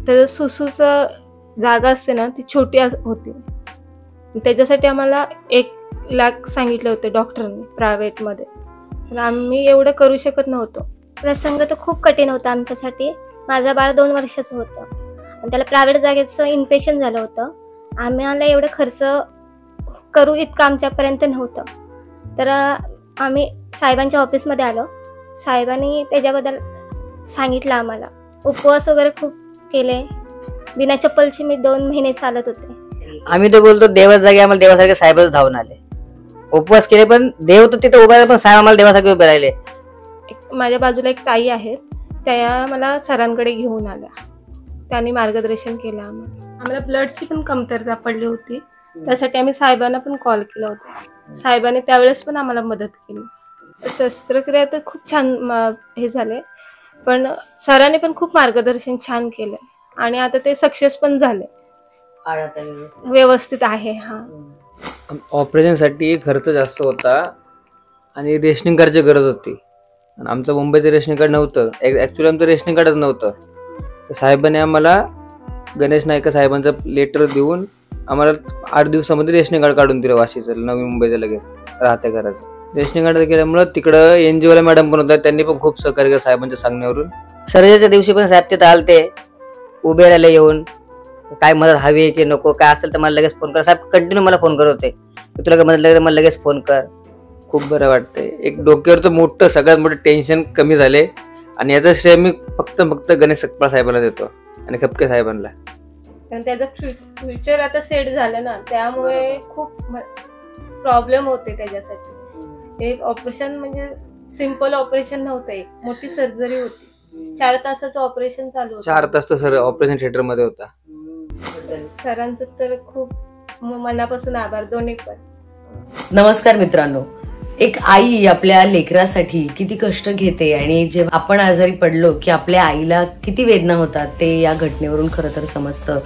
तर सुसूचं जागा असते ना ती छोटी होती, त्याच्यासाठी आम्हाला 1 लाख सांगितले होते डॉक्टरांनी प्रायव्हेटमध्ये, तर आम्ही एवढं करू शकत नव्हतो. प्रसंग तर खूप कठीण होता आमच्यासाठी. माझं बाळ 2 वर्षाचं होतं आणि त्याला प्रायव्हेट जागेचं इन्फेक्शन झालं होतं. आम्हाला एवढं खर्च करू इतकं आमच्यापर्यंत नव्हतं. तर आम्ही साहेबांच्या ऑफिसमध्ये आलो. साहेबांनी त्याच्याबद्दल सांगितलं आम्हाला. उपवास वगैरे खूप केले. बिना चप्पलची मी 2 महिने चालत होते. आम्ही तर बोलतो देवाच्या जागी आम्हाला देवासारखे साहेबच धावून आले. उपवास केले पण देव तर तिथे उभा राहिले, पण साहेब आम्हाला देवासारखे उभे राहिले. माझ्या बाजूला एक ताई आहेत, त्या मला सरांकडे घेऊन आल्या. त्यांनी मार्गदर्शन केलं आम्हाला ब्लडची पण कमतरता पडली होती, त्यासाठी आम्ही साहेबांना पण कॉल केला होता. साहेबांनी त्यावेळेस पण आम्हाला मदत केली. शस्त्रक्रिया तर खूप छान हे झाले, पण सरांनी पण खूप मार्गदर्शन छान केलं आणि आता ते सक्सेस पण झाले, व्यवस्थित आहे. हा, ऑपरेशनसाठी खर्च जास्त होता आणि रेशनिंग कार्डची गरज होती. आणि आमचं मुंबईचं रेशनिंग कार्ड नव्हतं, ॲक्च्युली आमचं रेशनिंग कार्डच नव्हतं. तर साहेबांनी आम्हाला गणेश नायका साहेबांचं लेटर देऊन आम्हाला 8 दिवसामध्ये रेशनिंग कार्ड काढून दिलं, वाशीचं नवी मुंबईचं लगेच राहत्या घराचं. रेशनिंग कार्ड केल्यामुळं तिकडं NGOला मॅडम पण होत्या, त्यांनी पण खूप सहकार्य केलं साहेबांच्या सांगण्यावरून. सर्जरीच्या दिवशी पण साहेब तिथं आलते, उभे राहिले येऊन, काय मदत हवी की नको, काय असेल तर मला लगेच फोन कर. साहेब कंटिन्यू मला फोन करत होते, तुला काय मदत लागेल मला लगेच फोन कर. खूप बरं वाटतंय. एक डोक्यावरचं मोठं सगळ्यात मोठं टेन्शन कमी झाले आणि याचं श्रेय मी फक्त गणेश सकपाळ साहेबांना देतो आणि खपके साहेबांना. कारण त्याचं फ्युचर आता सेट झालं ना, त्यामुळे खूप प्रॉब्लेम होते त्याच्यासाठी. ते ऑपरेशन म्हणजे सिम्पल ऑपरेशन नव्हतं, एक मोठी सर्जरी होती. 4 तासाचं ऑपरेशन चालू होतं. 4 तास तर सर ऑपरेशन थिएटर मध्ये होता. सरांचं तर खूप मनापासून आभार दोन्ही पण. नमस्कार मित्रांनो, एक आई आपल्या लेकरासाठी किती कष्ट घेते आणि जेव्हा आपण आजारी पडलो की आपल्या आईला किती वेदना होतात ते या घटनेवरून खरं तर समजतं.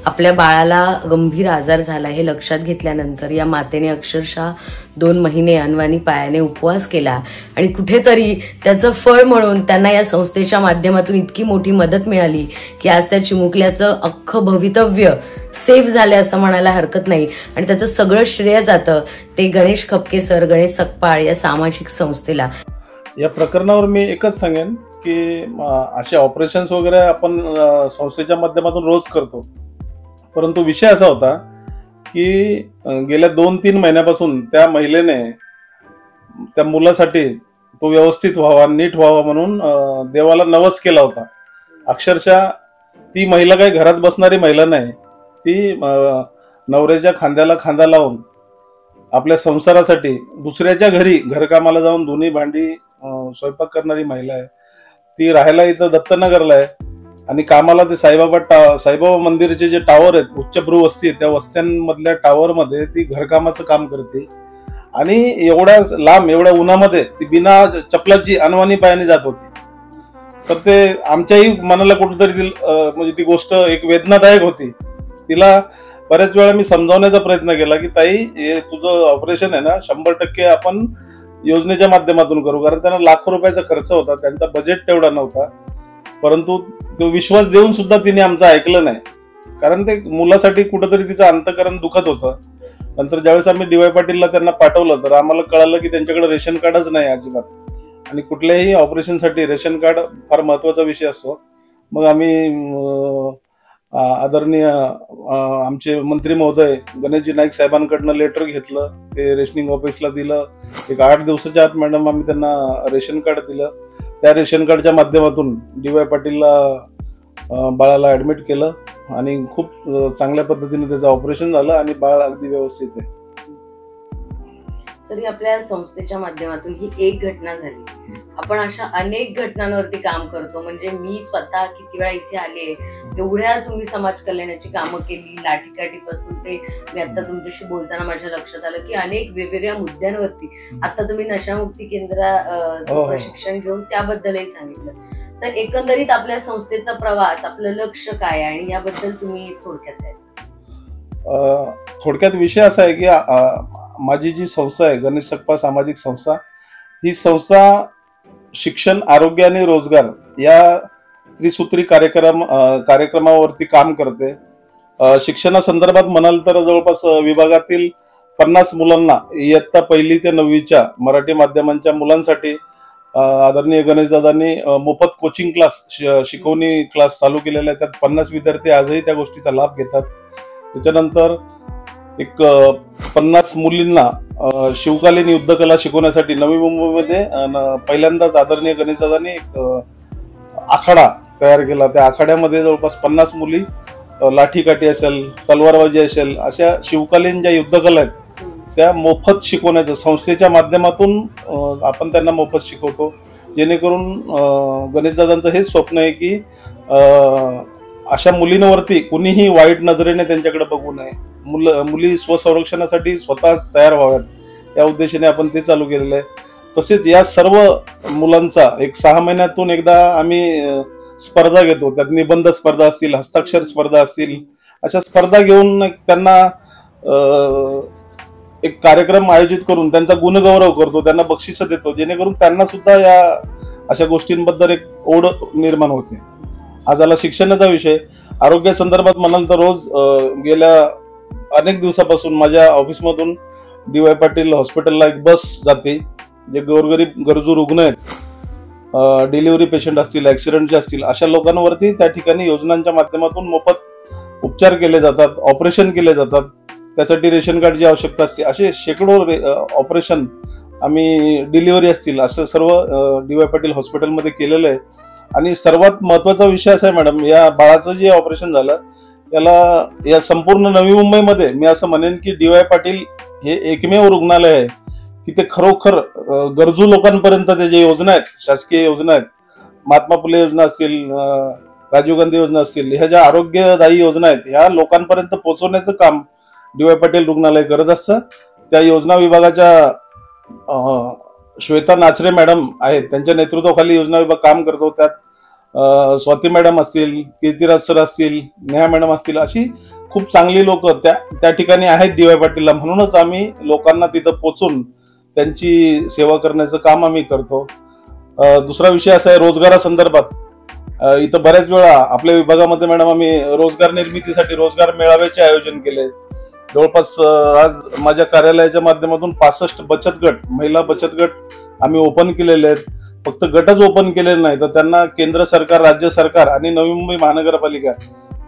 आपल्या बाळाला गंभीर आजार झाला हे लक्षात घेतल्यानंतर या मातेने अक्षरशः 2 महिने अनवाणी पायाने उपवास केला आणि कुठेतरी त्याचं फळ म्हणून त्यांना या संस्थेच्या माध्यमातून इतकी मोठी मदत मिळाली की आज त्या चिमुकल्याचं अख्खं भवितव्य सेफ झाले असं म्हणायला हरकत नाही. आणि त्याचं सगळं श्रेय जातं ते गणेश खपके सर, गणेश सकपाळ या सामाजिक संस्थेला. या प्रकरणावर मी एकच सांगेन की असे ऑपरेशन्स वगैरे आपण संस्थेच्या माध्यमातून रोज करतो, परंतु विषय असा होता की गेल्या 2-3 महिन्यापासून त्या महिलेने त्या मुलासाठी तो व्यवस्थित व्हावा, नीट व्हावा म्हणून देवाला नवस केला होता. अक्षरशः ती महिला काही घरात बसणारी महिला नाही, ती नवऱ्याच्या खांद्याला खांदा लावून आपल्या संसारासाठी दुसऱ्याच्या घरी घरकामाला जाऊन धुणी भांडी स्वयंपाक करणारी महिला आहे. ती राहायला इथं दत्तनगरला आहे आणि कामाला ते साईबाबा मंदिराचे जे टावर आहेत, उच्चभ्रू वस्ती आहेत, त्या वस्त्यांमधल्या टावरमध्ये ती घरकामाचं काम करते आणि एवढ्या लांब एवढ्या उन्हामध्ये ती बिना चपलाची अनवाणी पायाने जात होती. तर ते आमच्याही मनाला कुठेतरी म्हणजे ती गोष्ट एक वेदनादायक होती. तिला बऱ्याच वेळा मी समजावण्याचा प्रयत्न केला की ताई, हे तुझं ऑपरेशन आहे ना 100% आपण योजनेच्या माध्यमातून करू, कारण त्यांना लाखो रुपयाचा खर्च होता, त्यांचा बजेट तेवढा नव्हता. परंतु तो विश्वास देऊन सुद्धा तिने आमचं ऐकलं नाही, कारण ते मुलासाठी कुठंतरी तिचं अंतःकरण दुखत होतं. नंतर ज्यावेळेस आम्ही DY पाटीलला त्यांना पाठवलं तर आम्हाला कळालं की त्यांच्याकडे रेशन कार्डच नाही अजिबात, आणि कुठल्याही ऑपरेशनसाठी रेशन कार्ड फार महत्वाचा विषय असतो. मग आम्ही आदरणीय आमचे मंत्री महोदय गणेशजी नाईक साहेबांकडनं लेटर घेतलं, ते रेशनिंग ऑफिसला दिलं. एक 8 दिवसाच्या आत मॅडम आम्ही त्यांना रेशन कार्ड दिलं. त्या रेशन कार्डच्या माध्यमातून DY पाटीलला बाळाला ऍडमिट केलं आणि खूप चांगल्या पद्धतीने त्याचं ऑपरेशन झालं आणि बाळ अगदी व्यवस्थित आहे. सर, आपल्या संस्थेच्या माध्यमातून ही एक घटना झाली. आपण अशा अनेक घटनांवरती काम करतो. म्हणजे मी स्वतः किती वेळा इथे आले, एवढ्या तुम्ही समाज कल्याणाची कामं केली, लाठीकाठीपासून ते मी आता तुमच्याशी बोलताना माझ्या लक्षात आलं की अनेक वेगवेगळ्या मुद्द्यांवरती आता तुम्ही नशामुक्ती केंद्राचं प्रशिक्षण घेऊन त्याबद्दलही सांगितलं. तर एकंदरीत आपल्या संस्थेचा प्रवास, आपलं लक्ष काय आणि याबद्दल तुम्ही थोडक्यात काय सांगा? थोडक्यात विषय असा आहे की माझी जी संस्था आहे गणेश सकपाळ सामाजिक संस्था, ही संस्था शिक्षण, आरोग्य आणि रोजगार या त्रिसूत्री कार्यक्रमावरती काम करते. शिक्षणासंदर्भात म्हणाल तर जवळपास विभागातील 50 मुलांना इयत्ता 1ली ते 9वीच्या मराठी माध्यमांच्या मुलांसाठी आदरणीय गणेशदादांनी मोफत कोचिंग क्लास, शिकवणी क्लास चालू केलेले आहेत. त्यात 50 विद्यार्थी आजही त्या गोष्टीचा लाभ घेतात. त्याच्यानंतर एक 50 मुलींना शिवकालीन युद्धकला शिकवण्यासाठी नवी मुंबईमध्ये पहिल्यांदाच आदरणीय गणेशदादांनी एक आखाडा तयार केला. त्या आखाड्यामध्ये जवळपास 50 मुली लाठीकाठी असेल, तलवारबाजी असेल, अशा शिवकालीन ज्या युद्धकला आहेत त्या मोफत शिकवण्याचं संस्थेच्या माध्यमातून आपण त्यांना मोफत शिकवतो. जेणेकरून गणेशदादांचं हेच स्वप्न आहे की अशा मुलींवरती कुणीही वाईट नजरेने त्यांच्याकडे बघू नये. मुली स्वसंरक्षणासाठी स्वतः तयार व्हाव्यात या उद्देशाने आपण ते चालू केलेलं आहे. तसेच या सर्व मुलांचा एक 6 महिन्यातून एकदा आम्ही स्पर्धा घेतो. त्यात निबंध स्पर्धा असतील, हस्ताक्षर स्पर्धा असतील, अशा स्पर्धा घेऊन त्यांना एक कार्यक्रम आयोजित करून त्यांचा गुणगौरव करतो, त्यांना बक्षिसं देतो, जेणेकरून त्यांना सुद्धा या अशा गोष्टींबद्दल एक ओढ निर्माण होते. हा झाला शिक्षणाचा विषय. आरोग्यासंदर्भात म्हणाल तर रोज गेल्या अनेक दिवसापासून माझ्या ऑफिसमधून DY पाटील हॉस्पिटलला एक बस जाते. जे गोरगरीब गरजू रुग्ण आहेत, डिलिव्हरी पेशंट असतील, ऍक्सिडेंटचे असतील, अशा लोकांवरती त्या ठिकाणी योजनांच्या माध्यमातून मोफत उपचार केले जातात, ऑपरेशन केले जातात. त्यासाठी रेशन कार्डची आवश्यकता असते. असे शेकडो ऑपरेशन आम्ही, डिलिव्हरी असतील, असं सर्व DY पाटील हॉस्पिटलमध्ये केलेलं आहे. आणि सर्वात महत्वाचा विषय असा आहे मॅडम, या बाळाचं जे ऑपरेशन झालं याला या संपूर्ण नवी मुंबईमध्ये मी असं म्हणेन की DY पाटील हे एकमेव रुग्णालय आहे की ते खरोखर गरजू लोकांपर्यंत ते जे योजना आहेत, शासकीय योजना आहेत, महात्मा फुले योजना असतील, राजीव गांधी योजना असतील, ह्या ज्या आरोग्यदायी योजना आहेत ह्या लोकांपर्यंत पोहोचवण्याचं काम DY पाटील रुग्णालय करत असतं. त्या योजना विभागाच्या श्वेता नाचरे मॅडम आहेत, त्यांच्या नेतृत्वाखाली योजना विभाग काम करतो. त्यात स्वाती मॅडम असतील, कीर्तिराज सर असतील, नेहा मॅडम असतील, अशी खूप चांगली लोक त्या ठिकाणी आहेत DY पाटीलला. म्हणूनच आम्ही लोकांना तिथं पोचून त्यांची सेवा करण्याचं काम आम्ही करतो. दुसरा विषय असा आहे रोजगारासंदर्भात. इथं बऱ्याच वेळा आपल्या विभागामध्ये मॅडम आम्ही रोजगार निर्मितीसाठी रोजगार मेळाव्याचे आयोजन केले. जवळपास आज माझ्या कार्यालयाच्या माध्यमातून 65 बचत गट, महिला बचत गट आम्ही ओपन केलेले आहेत. फक्त गटच ओपन केलेले नाही तर त्यांना केंद्र सरकार, राज्य सरकार आणि नवी मुंबई महानगरपालिका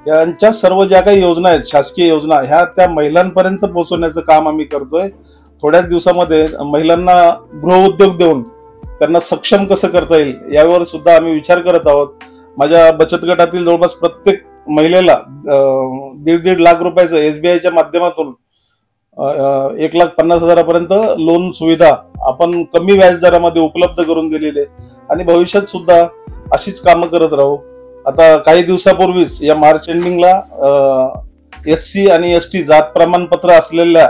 यांच्या सर्व ज्या काही योजना आहेत, शासकीय योजना, ह्या त्या महिलांपर्यंत पोहोचवण्याचं काम आम्ही करतोय. थोड्याच दिवसामध्ये महिलांना गृहउद्योग देऊन त्यांना सक्षम कसं करता येईल यावर सुद्धा आम्ही विचार करत आहोत. माझ्या बचत गटातील जवळपास प्रत्येक महिलेला 1.5 लाख रुपयाचं SBIच्या माध्यमातून 1,50,000पर्यंत लोन सुविधा आपण कमी व्याजदरामध्ये उपलब्ध करून दिलेली आहे. आणि भविष्यात सुद्धा अशीच कामं करत राहू. आता काही दिवसापूर्वीच या मार्च एंडिंगला SC आणि ST जात प्रमाणपत्र असलेल्या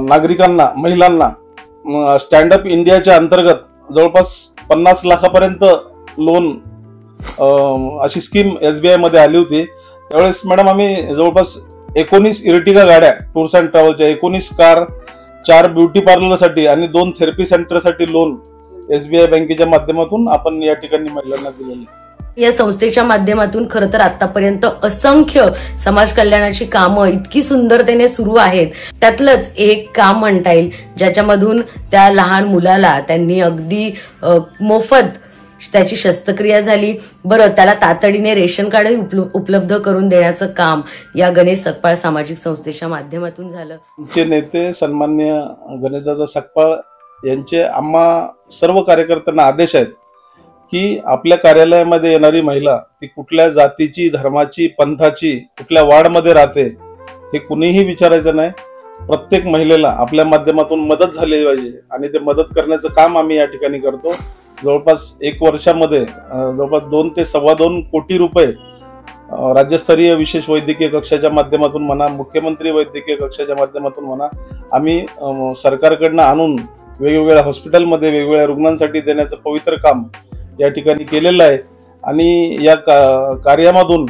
नागरिकांना, महिलांना स्टँडअप इंडियाच्या अंतर्गत जवळपास 50 लाखापर्यंत लोन अशी स्कीम SBI मध्ये आली होती. त्यावेळेस मॅडम आम्ही जवळपास 19 इर्टिगा गाड्या टूर्स अँड ट्रॅव्हलच्या, 19 कार, 4 ब्युटी पार्लरसाठी आणि 2 थेरपी सेंटरसाठी लोन SBI बँकेच्या माध्यमातून आपण या ठिकाणी महिलांना दिलेले. या संस्थेच्या माध्यमातून खरं तर आतापर्यंत असंख्य समाज कल्याणाची कामं इतकी सुंदरतेने सुरू आहेत. त्यातलंच एक काम म्हणता येईल ज्याच्यामधून त्या लहान मुलाला त्यांनी अगदी मोफत त्याची शस्त्रक्रिया झाली. बरं, त्याला तातडीने रेशन कार्डही उपलब्ध करून देण्याचं काम या गणेश सकपाळ सामाजिक संस्थेच्या माध्यमातून झालं. आमचे नेते सन्माननीय गणेशदादा सकपाळ यांचे आम्हा सर्व कार्यकर्त्यांना आदेश आहेत की आपल्या कार्यालयामध्ये येणारी महिला ती कुठल्या जातीची, धर्माची, पंथाची, कुठल्या वार्डमध्ये राहते हे कुणीही विचारायचं नाही. प्रत्येक महिलेला आपल्या माध्यमातून मदत झाली पाहिजे आणि ते मदत करण्याचं काम आम्ही या ठिकाणी करतो. जवळपास 1 वर्षामध्ये जवळपास 2 ते 2.25 कोटी रुपये राज्यस्तरीय विशेष वैद्यकीय कक्षाच्या माध्यमातून म्हणा, मुख्यमंत्री वैद्यकीय कक्षाच्या माध्यमातून म्हणा, आम्ही सरकारकडनं आणून वेगवेगळ्या हॉस्पिटलमध्ये वेगवेगळ्या रुग्णांसाठी देण्याचं पवित्र काम या ठिकाणी केलेलं आहे. आणि या कार्यामधून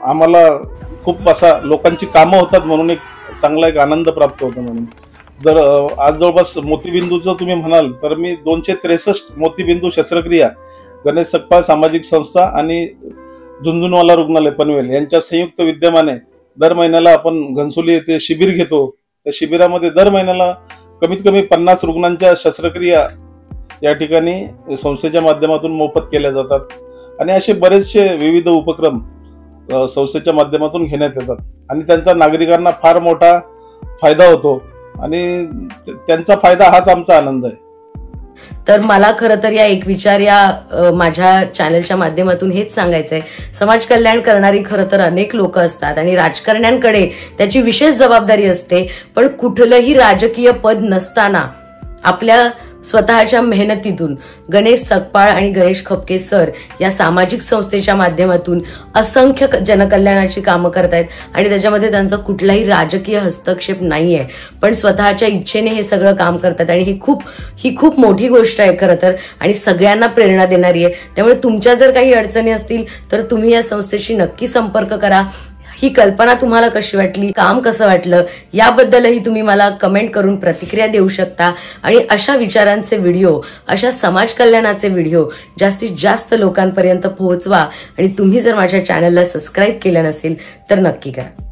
आम्हाला खूप असा लोकांची कामं होतात म्हणून एक चांगला एक आनंद प्राप्त होतो. म्हणून जर आज जवळपास मोतीबिंदूचं तुम्ही म्हणाल तर मी 263 मोतीबिंदू शस्त्रक्रिया गणेश सकपाळ सामाजिक संस्था आणि झुंझुनवाला रुग्णालय पनवेल यांच्या संयुक्त विद्यमाने दर महिन्याला आपण घनसोली येथे शिबिर घेतो. त्या शिबिरामध्ये दर महिन्याला कमीत कमी 50 रुग्णांच्या शस्त्रक्रिया या ठिकाणी संस्थेच्या माध्यमातून मोफत केल्या जातात आणि असे बरेचसे विविध उपक्रम संस्थेच्या माध्यमातून घेण्यात येतात आणि त्यांचा नागरिकांना फार मोठा फायदा होतो आणि त्यांचा फायदा हाच आमचा आनंद आहे. तर मला खरं तर या एक विचार या माझ्या चॅनलच्या माध्यमातून हेच सांगायचंय, समाज कल्याण करणारी खरं तर अनेक लोक असतात आणि राजकारण्यांकडे त्याची विशेष जबाबदारी असते, पण कुठलंही राजकीय पद नसताना आपल्या स्वतःच्या मेहनतीतून गणेश सकपाळ आणि गणेश खपके सर या सामाजिक संस्थेच्या माध्यमातून असंख्य जनकल्याणाची कामं करतायत आणि त्याच्यामध्ये त्यांचा कुठलाही राजकीय हस्तक्षेप नाहीये, पण स्वतःच्या इच्छेने हे सगळं काम करतात आणि ही खूप मोठी गोष्ट आहे खरं तर आणि सगळ्यांना प्रेरणा देणारी आहे. त्यामुळे तुमच्या जर काही अडचणी असतील तर तुम्ही या संस्थेशी नक्की संपर्क करा. ही कल्पना तुम्हाला कशी वाटली, काम कसं वाटलं याबद्दलही तुम्ही मला कमेंट करून प्रतिक्रिया देऊ शकता आणि अशा विचारांचे व्हिडिओ, अशा समाज कल्याणाचे व्हिडिओ जास्तीत जास्त लोकांपर्यंत पोहोचवा आणि तुम्ही जर माझ्या चॅनलला सबस्क्राईब केलं नसेल तर नक्की करा.